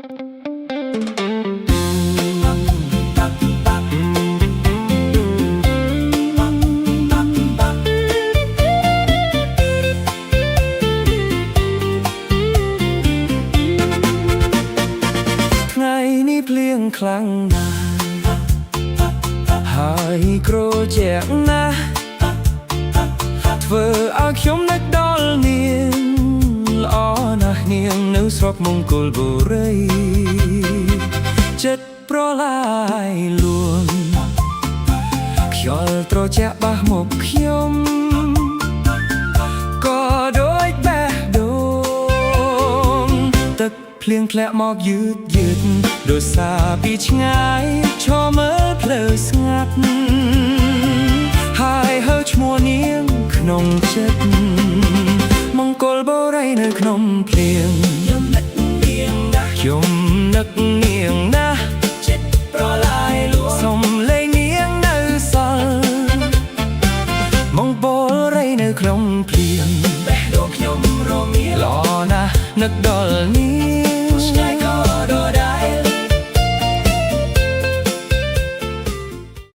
เพลียงครั้งนานหายโกรธแจกนะធ្វើឲ្យខ្ញុំនឹកដល់នាងល្អណាស់នាងនៅស្រុកមង្គលបុរីចិត្តប្រឡាយលួងខ្យល់ត្រជាក់បះមកខ្ញុំក៏ដូចបេះដូងទឹកភ្លៀងធ្លាក់មកយឺតដោយសារពីឆ្ងាយឈរមើលផ្លូវស្ងាត់ហើយហើឈ្មោះនាងក្នុងចិត្តមង្គលបុរីនៅក្នុងភ្លៀងខ្ញុំនឹកនាងណាស់ខ្ញុំនឹកនាងណាស់ចិត្តប្រឡាយលួងសំឡេងនាងនៅសល់មង្គលបុរីនៅក្នុងភ្លៀងបេះដូងខ្ញុំរមៀលល្អណាស់នឹកដល់នាង